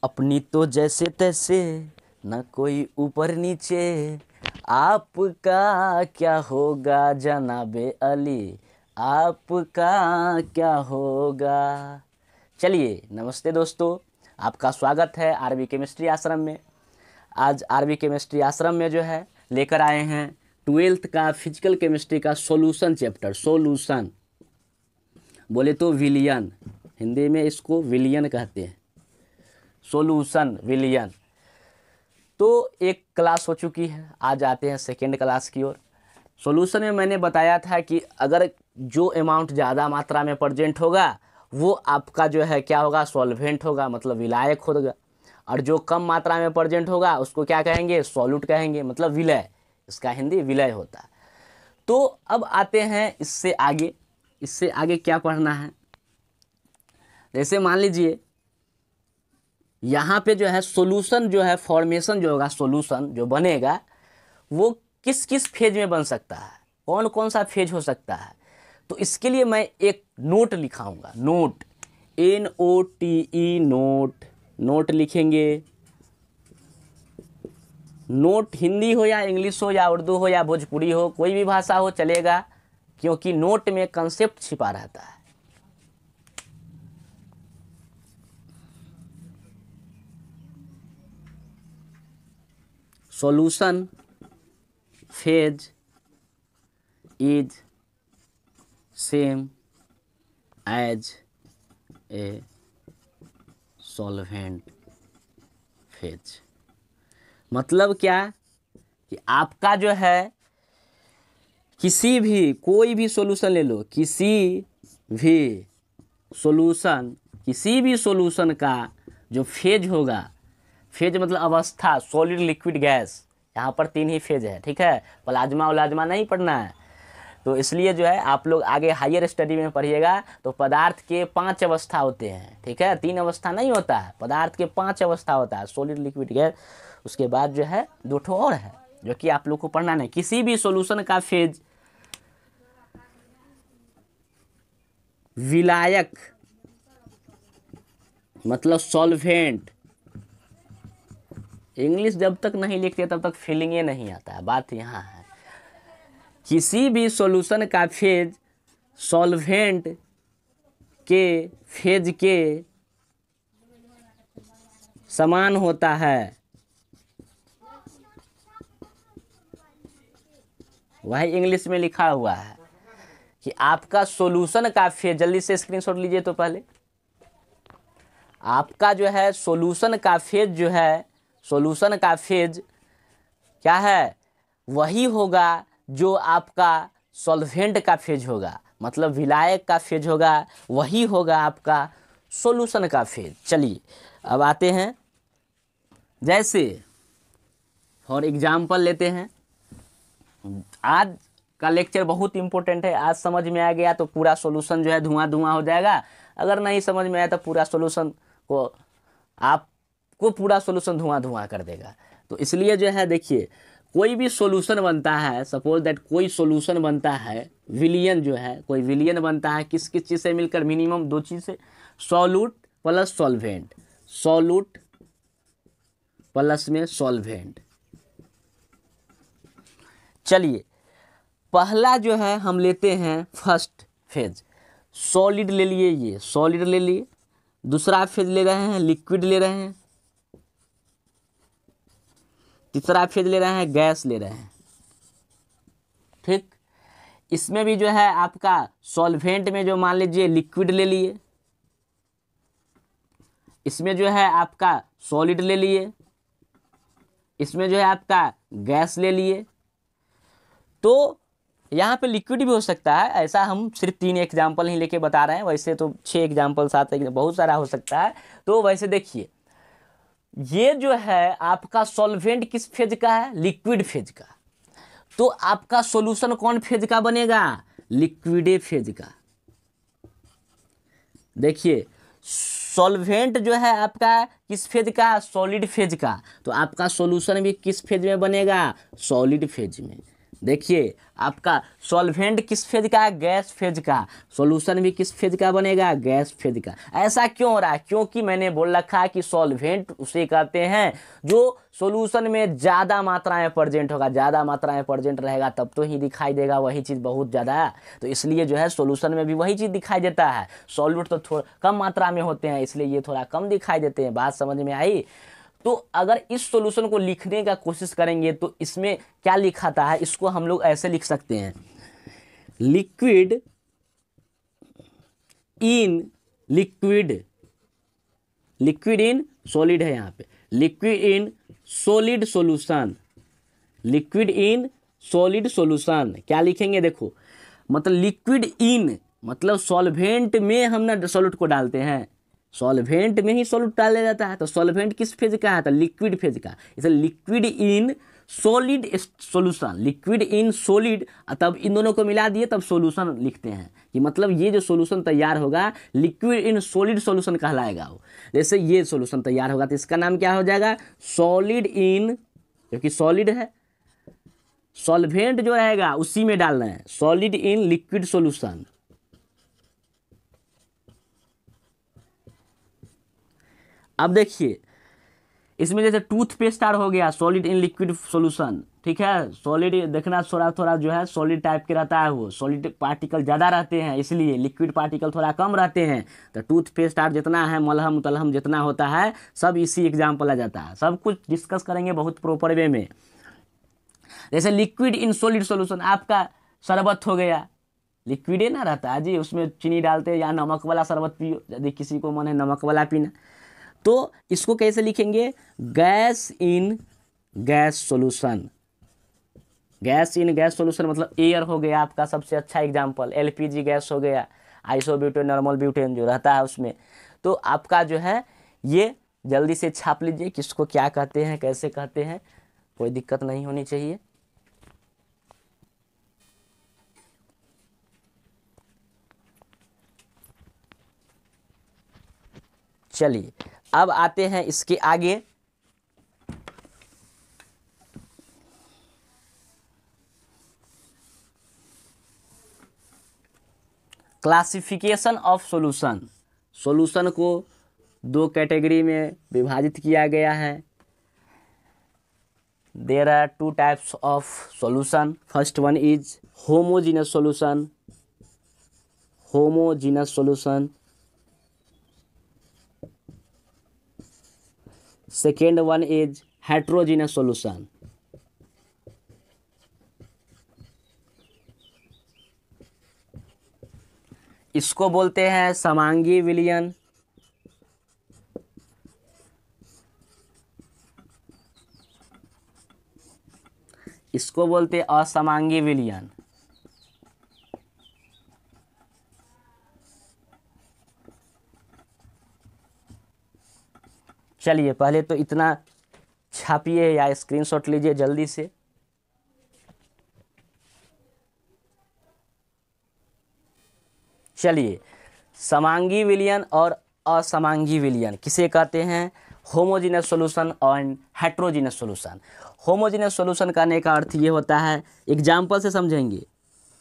अपनी तो जैसे तैसे न कोई ऊपर नीचे, आपका क्या होगा जनाबे अली, आपका क्या होगा। चलिए नमस्ते दोस्तों, आपका स्वागत है आरबी केमिस्ट्री आश्रम में। आज आरबी केमिस्ट्री आश्रम में जो है लेकर आए हैं 12th का फिजिकल केमिस्ट्री का सॉल्यूशन चैप्टर। सॉल्यूशन बोले तो विलियन, हिंदी में इसको विलियन कहते हैं, सॉल्यूशन विलियन। तो एक क्लास हो चुकी है, आज आते हैं सेकेंड क्लास की ओर। सॉल्यूशन में मैंने बताया था कि अगर जो अमाउंट ज़्यादा मात्रा में प्रेजेंट होगा वो आपका जो है क्या होगा, सॉल्वेंट होगा, मतलब विलायक होगा। और जो कम मात्रा में प्रेजेंट होगा उसको क्या कहेंगे, सॉल्यूट कहेंगे, मतलब विलय। इसका हिंदी विलय होता है। तो अब आते हैं इससे आगे क्या पढ़ना है। जैसे मान लीजिए यहाँ पे जो है सॉल्यूशन जो है, फॉर्मेशन जो होगा, सॉल्यूशन जो बनेगा वो किस किस फेज में बन सकता है, कौन कौन सा फेज हो सकता है। तो इसके लिए मैं एक नोट लिखाऊंगा, नोट, NOTE, नोट लिखेंगे। नोट हिंदी हो या इंग्लिश हो या उर्दू हो या भोजपुरी हो, कोई भी भाषा हो चलेगा, क्योंकि नोट में कंसेप्ट छिपा रहता है। Solution phase is same as a solvent phase. मतलब क्या कि आपका जो है किसी भी, कोई भी सॉल्यूशन ले लो, किसी भी सॉल्यूशन का जो फेज होगा, फेज मतलब अवस्था, सॉलिड लिक्विड गैस, यहाँ पर 3 ही फेज है, ठीक है। प्लाज्मा उलाज्मा नहीं पढ़ना है। तो इसलिए जो है आप लोग आगे हायर स्टडी में पढ़िएगा तो पदार्थ के 5 अवस्था होते हैं, ठीक है। 3 अवस्था नहीं होता है, पदार्थ के 5 अवस्था होता है, सॉलिड लिक्विड गैस। उसके बाद जो है 2 ठो और है जो कि आप लोग को पढ़ना नहीं। किसी भी सॉल्यूशन का फेज विलायक मतलब सॉल्वेंट, इंग्लिश जब तक नहीं लिखते तब तक फीलिंग ये नहीं आता है, बात यहाँ है। किसी भी सॉल्यूशन का फेज सॉल्वेंट के फेज के समान होता है, वही इंग्लिश में लिखा हुआ है कि आपका सॉल्यूशन का फेज, जल्दी से स्क्रीनशॉट लीजिए। तो पहले आपका जो है सॉल्यूशन का फेज जो है, सॉल्यूशन का फेज क्या है, वही होगा जो आपका सॉल्वेंट का फेज होगा, मतलब विलायक का फेज होगा, वही होगा आपका सॉल्यूशन का फेज। चलिए अब आते हैं, जैसे फॉर एग्जाम्पल लेते हैं। आज का लेक्चर बहुत इंपॉर्टेंट है, आज समझ में आ गया तो पूरा सॉल्यूशन जो है धुआं धुआं हो जाएगा। अगर नहीं समझ में आया तो पूरा सॉल्यूशन को आपको पूरा सॉल्यूशन धुआं धुआं कर देगा। तो इसलिए जो है देखिए, कोई भी सॉल्यूशन बनता है, सपोज दैट कोई सॉल्यूशन बनता है, विलियन जो है, कोई विलियन बनता है किस किस चीज़ से मिलकर, मिनिमम 2 चीज़ से, solute plus solvent, solute plus में सॉल्वेंट। चलिए पहला जो है हम लेते हैं फर्स्ट फेज, सॉलिड ले लिए, ये सॉलिड ले लिए। दूसरा फेज ले रहे हैं लिक्विड ले रहे हैं। तीसरा फेज ले रहे हैं गैस ले रहे हैं, ठीक। इसमें भी जो है आपका सॉल्वेंट में जो मान लीजिए लिक्विड ले लिए, इसमें जो है आपका सॉलिड ले लिए, इसमें जो है आपका गैस ले लिए। तो यहाँ पे लिक्विड भी हो सकता है, ऐसा हम सिर्फ 3 एग्जाम्पल ही लेके बता रहे हैं, वैसे तो 6 एग्जाम्पल 7 बहुत सारा हो सकता है। तो वैसे देखिए ये जो है आपका सॉल्वेंट किस फेज का है, लिक्विड फेज का। तो आपका सॉल्यूशन कौन फेज का बनेगा, लिक्विड फेज का। देखिए सॉल्वेंट जो है आपका किस फेज का, सॉलिड फेज का। तो आपका सॉल्यूशन भी किस फेज में बनेगा, सॉलिड फेज में। देखिए आपका सॉल्वेंट किस फेज का है, गैस फेज का, सॉल्यूशन भी किस फेज का बनेगा, गैस फेज का। ऐसा क्यों हो रहा है, क्योंकि मैंने बोल रखा है कि सॉल्वेंट उसे कहते हैं जो सॉल्यूशन में ज़्यादा मात्रा में प्रेजेंट होगा, ज़्यादा मात्रा में प्रेजेंट रहेगा तब तो ही दिखाई देगा वही चीज़ बहुत ज़्यादा, तो इसलिए जो है सॉल्यूशन में भी वही चीज़ दिखाई देता है। सॉल्यूट तो थोड़ा कम मात्रा में होते हैं इसलिए ये थोड़ा कम दिखाई देते हैं। बात समझ में आई। तो अगर इस सॉल्यूशन को लिखने का कोशिश करेंगे तो इसमें क्या लिखाता है, इसको हम लोग ऐसे लिख सकते हैं, liquid in liquid, liquid in solid है यहाँ पे, liquid in solid solution, liquid in solid solution. क्या लिखेंगे देखो, मतलब लिक्विड इन मतलब सॉल्वेंट में हम ना सॉल्यूट को डालते हैं, सॉल्वेंट में ही सॉल्यूट डाला जाता है, तो सॉल्वेंट किस फेज का है, तो लिक्विड फेज का, इसलिए liquid in solid solution, liquid in solid, तब इन दोनों को मिला दिए तब सॉल्यूशन लिखते हैं कि मतलब ये जो सॉल्यूशन तैयार होगा लिक्विड इन सॉलिड सॉल्यूशन कहलाएगा वो। जैसे ये सॉल्यूशन तैयार होगा तो इसका नाम क्या हो जाएगा, सॉलिड इन, क्योंकि सॉलिड है, सॉल्वेंट जो रहेगा उसी में डालना है, सॉलिड इन लिक्विड सॉल्यूशन। अब देखिए इसमें जैसे टूथपेस्ट हो गया, सॉलिड इन लिक्विड सॉल्यूशन, ठीक है, सॉलिड देखना थोड़ा थोड़ा जो है सॉलिड टाइप के रहता है, वो सॉलिड पार्टिकल ज़्यादा रहते हैं इसलिए लिक्विड पार्टिकल थोड़ा कम रहते हैं। तो टूथपेस्ट जितना है, मलहम तलहम जितना होता है सब इसी एग्जाम्पल आ जाता है, सब कुछ डिस्कस करेंगे बहुत प्रॉपर वे में। जैसे लिक्विड इन सॉलिड सॉल्यूशन, आपका शरबत हो गया, लिक्विड ना रहता है जी, उसमें चीनी डालते हैं, या नमक वाला शरबत पियो यदि किसी को मन है नमक वाला पीना, तो इसको कैसे लिखेंगे, gas in gas solution, gas in gas solution मतलब एयर हो गया आपका सबसे अच्छा एग्जांपल, एलपीजी गैस हो गया, आइसोब्यूटेन नॉर्मल ब्यूटेन जो रहता है उसमें। तो आपका जो है ये जल्दी से छाप लीजिए किसको क्या कहते हैं कैसे कहते हैं, कोई दिक्कत नहीं होनी चाहिए। चलिए अब आते हैं इसके आगे, क्लासिफिकेशन ऑफ सॉल्यूशन। सॉल्यूशन को दो कैटेगरी में विभाजित किया गया है। There are two types of solution, first one is homogeneous solution, homogeneous solution, second one is heterogeneous solution. इसको बोलते हैं समांगी विलयन, इसको बोलते हैं असमांगी विलयन। चलिए पहले तो इतना छापिए या स्क्रीनशॉट लीजिए जल्दी से। चलिए समांगी विलयन और असमांगी विलयन किसे कहते हैं, होमोजीनस सॉल्यूशन और हेट्रोजीनस सॉल्यूशन। होमोजीनस सॉल्यूशन करने का अर्थ ये होता है, एग्जाम्पल से समझेंगे,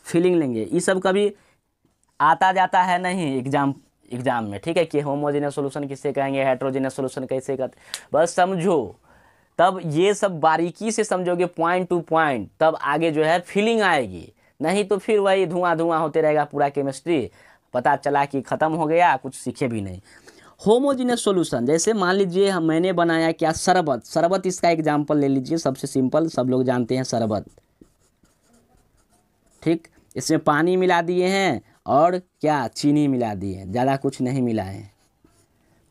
फीलिंग लेंगे, ये सब कभी आता जाता है नहीं एग्जाम में, ठीक है, कि होमोजीनस सॉल्यूशन किसे कहेंगे, हेट्रोजीनस सॉल्यूशन कैसे कहते, बस समझो, तब ये सब बारीकी से समझोगे पॉइंट टू पॉइंट, तब आगे जो है फीलिंग आएगी, नहीं तो फिर वही धुआं धुआं होते रहेगा पूरा केमिस्ट्री, पता चला कि ख़त्म हो गया, कुछ सीखे भी नहीं। होमोजीनस सॉल्यूशन, जैसे मान लीजिए मैंने बनाया क्या, शरबत, शरबत इसका एग्जाम्पल ले लीजिए, सबसे सिंपल सब लोग जानते हैं शरबत, ठीक, इसमें पानी मिला दिए हैं और क्या चीनी मिला दिए हैं, ज़्यादा कुछ नहीं मिलाए हैं,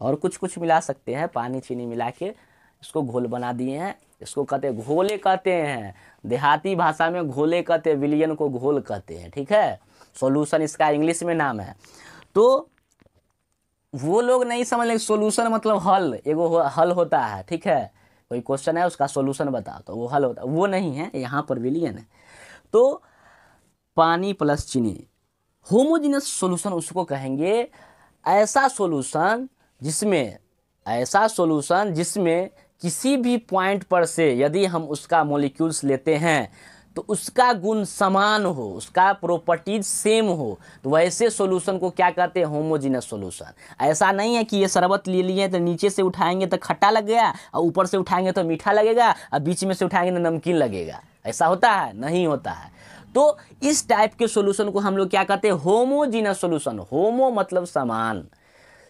और कुछ कुछ मिला सकते हैं, पानी चीनी मिला के इसको घोल बना दिए हैं, इसको कहते हैं घोले कहते हैं, देहाती भाषा में घोले कहते हैं, विलयन को घोल कहते हैं, ठीक है, सॉल्यूशन इसका इंग्लिश में नाम है। तो वो लोग नहीं समझ लेंगे सॉल्यूशन मतलब हल, एगो हल होता है, ठीक है, कोई क्वेश्चन है उसका सॉल्यूशन बताओ तो वो हल होता है, वो नहीं है, यहाँ पर विलयन है। तो पानी प्लस चीनी, होमोजीनस सॉल्यूशन उसको कहेंगे ऐसा सॉल्यूशन जिसमें किसी भी पॉइंट पर से यदि हम उसका मॉलिक्यूल्स लेते हैं तो उसका गुण समान हो, उसका प्रॉपर्टीज सेम हो, तो वैसे सॉल्यूशन को क्या कहते हैं, होमोजीनस सॉल्यूशन। ऐसा नहीं है कि ये शरबत ले लिए तो नीचे से उठाएंगे तो खट्टा लग गया और ऊपर से उठाएंगे तो मीठा लगेगा और बीच में से उठाएंगे तो नमकीन लगेगा। ऐसा होता है? नहीं होता है। तो इस टाइप के सॉल्यूशन को हम लोग क्या कहते हैं, होमोजीनस सॉल्यूशन। होमो मतलब समान,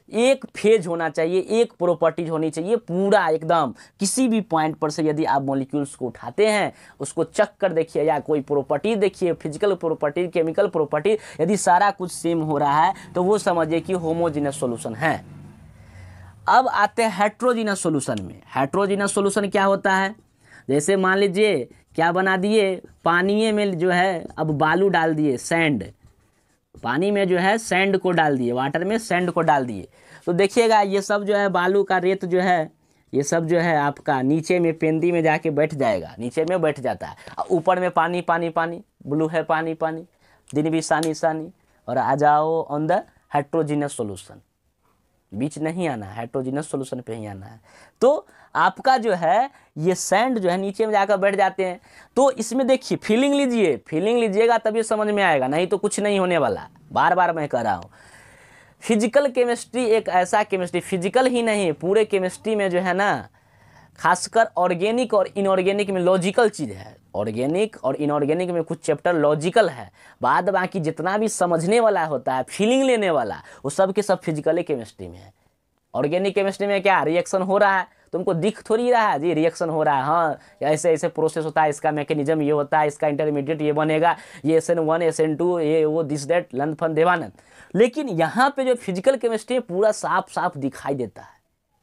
एक फेज होना चाहिए, एक प्रॉपर्टीज होनी चाहिए पूरा एकदम। किसी भी पॉइंट पर से यदि आप मॉलिक्यूल्स को उठाते हैं, उसको चेक कर देखिए या कोई प्रॉपर्टी देखिए, फिजिकल प्रॉपर्टी, केमिकल प्रॉपर्टी, यदि सारा कुछ सेम हो रहा है तो वो समझिए कि होमोजीनस सॉल्यूशन है। अब आते हैं हेट्रोजीनस सॉल्यूशन में। हेट्रोजीनस सॉल्यूशन क्या होता है, जैसे मान लीजिए क्या बना दिए, पानी में जो है अब बालू डाल दिए, सैंड, पानी में जो है सैंड को डाल दिए, वाटर में सैंड को डाल दिए, तो देखिएगा ये सब जो है बालू का रेत जो है, ये सब जो है आपका नीचे में पेंदी में जाके बैठ जाएगा, नीचे में बैठ जाता है, और ऊपर में पानी पानी पानी, ब्लू है पानी पानी, दिन भी सानी सानी, और आ जाओ ऑन द हेट्रोजीनस सॉल्यूशन। बीच नहीं आना, हेट्रोजीनस सॉल्यूशन पे ही आना है। तो आपका जो है ये सैंड जो है नीचे में जाकर बैठ जाते हैं। तो इसमें देखिए फीलिंग लीजिए, फीलिंग लीजिएगा तभी समझ में आएगा, नहीं तो कुछ नहीं होने वाला। बार बार मैं कह रहा हूँ, फिजिकल केमिस्ट्री एक ऐसा केमिस्ट्री, फिजिकल ही नहीं पूरे केमिस्ट्री में जो है ना, खासकर ऑर्गेनिक और इनऑर्गेनिक में लॉजिकल चीज़ है। ऑर्गेनिक और इनऑर्गेनिक में कुछ चैप्टर लॉजिकल है, बाद बाकी जितना भी समझने वाला होता है, फीलिंग लेने वाला, वो सब के सब फिजिकल केमिस्ट्री में है। ऑर्गेनिक केमिस्ट्री में क्या रिएक्शन हो रहा है, तुमको दिख थोड़ी रहा है जी रिएक्शन हो रहा है, हाँ ऐसे ऐसे प्रोसेस होता है, इसका मैकेनिज्म ये होता है, इसका इंटरमीडिएट ये बनेगा, ये SN1 SN2 ये वो दिस दैट लन फन देवानंद। लेकिन यहाँ पे जो फिजिकल केमिस्ट्री पूरा साफ साफ दिखाई देता है।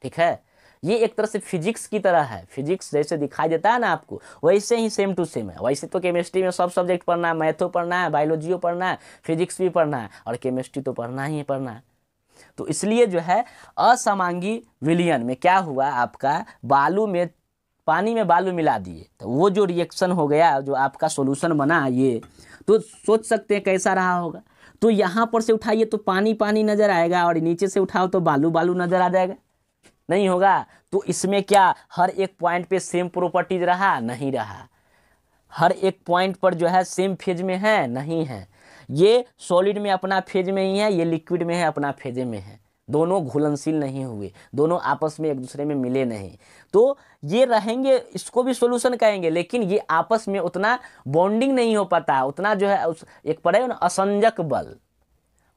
ठीक है, ये एक तरह से फिजिक्स की तरह है, फिजिक्स जैसे दिखाई देता है ना आपको, वैसे ही सेम टू सेम है। वैसे तो केमिस्ट्री में सब सब्जेक्ट पढ़ना है, मैथो पढ़ना है, बायोलॉजियो पढ़ना है, फिजिक्स भी पढ़ना है, और केमिस्ट्री तो पढ़ना ही पढ़ना है। तो इसलिए जो है असमांगी विलयन में क्या हुआ, आपका बालू में, पानी में बालू मिला दिए, तो वो जो रिएक्शन हो गया, जो आपका सॉल्यूशन बना ये, तो सोच सकते हैं कैसा रहा होगा। तो यहाँ पर से उठाइए तो पानी पानी नजर आएगा, और नीचे से उठाओ तो बालू बालू नजर आ जाएगा, नहीं होगा। तो इसमें क्या हर एक पॉइंट पे सेम प्रॉपर्टीज रहा, नहीं रहा। हर एक पॉइंट पर जो है सेम फेज में है, नहीं है। ये सॉलिड में अपना फेज में ही है, ये लिक्विड में है अपना फेज में है, दोनों घुलनशील नहीं हुए, दोनों आपस में एक दूसरे में मिले नहीं। तो ये रहेंगे, इसको भी सॉल्यूशन कहेंगे, लेकिन ये आपस में उतना बॉन्डिंग नहीं हो पाता, उतना जो है उस एक पड़ेगा ना असंजक बल,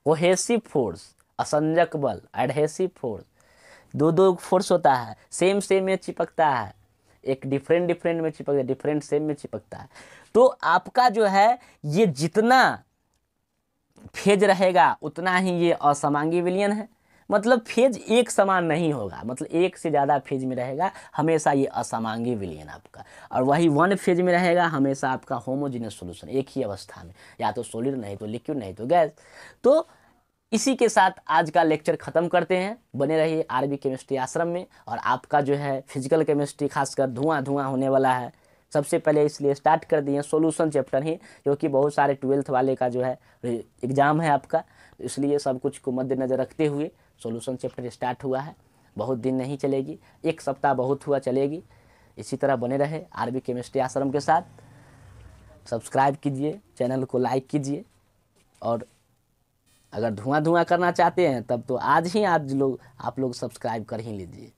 कोहेसिव फोर्स, असंजक बल, एडहेसिव फोर्स, दो दो फोर्स होता है, सेम सेम में चिपकता है, एक डिफरेंट डिफरेंट में चिपकता है, डिफरेंट सेम में चिपकता है। तो आपका जो है ये जितना फेज रहेगा उतना ही ये असमांगी विलयन है। मतलब फेज एक समान नहीं होगा, मतलब एक से ज़्यादा फेज में रहेगा हमेशा ये असमांगी विलयन आपका, और वही वन फेज में रहेगा हमेशा आपका होमोजीनियस सॉल्यूशन, एक ही अवस्था में, या तो सॉलिड नहीं तो लिक्विड नहीं तो गैस। तो इसी के साथ आज का लेक्चर ख़त्म करते हैं। बने रहिए आरबी केमिस्ट्री आश्रम में, और आपका जो है फिजिकल केमिस्ट्री खासकर धुआं धुआं होने वाला है। सबसे पहले इसलिए स्टार्ट कर दिए सॉल्यूशन चैप्टर ही, क्योंकि बहुत सारे 12th वाले का जो है एग्ज़ाम है आपका, इसलिए सब कुछ को मद्देनज़र रखते हुए सॉल्यूशन चैप्टर स्टार्ट हुआ है। बहुत दिन नहीं चलेगी, एक सप्ताह बहुत हुआ चलेगी। इसी तरह बने रहे आरबी केमिस्ट्री आश्रम के साथ। सब्सक्राइब कीजिए, चैनल को लाइक कीजिए, और अगर धुआं धुआं करना चाहते हैं तब तो आज आप लोग सब्सक्राइब कर ही लीजिए।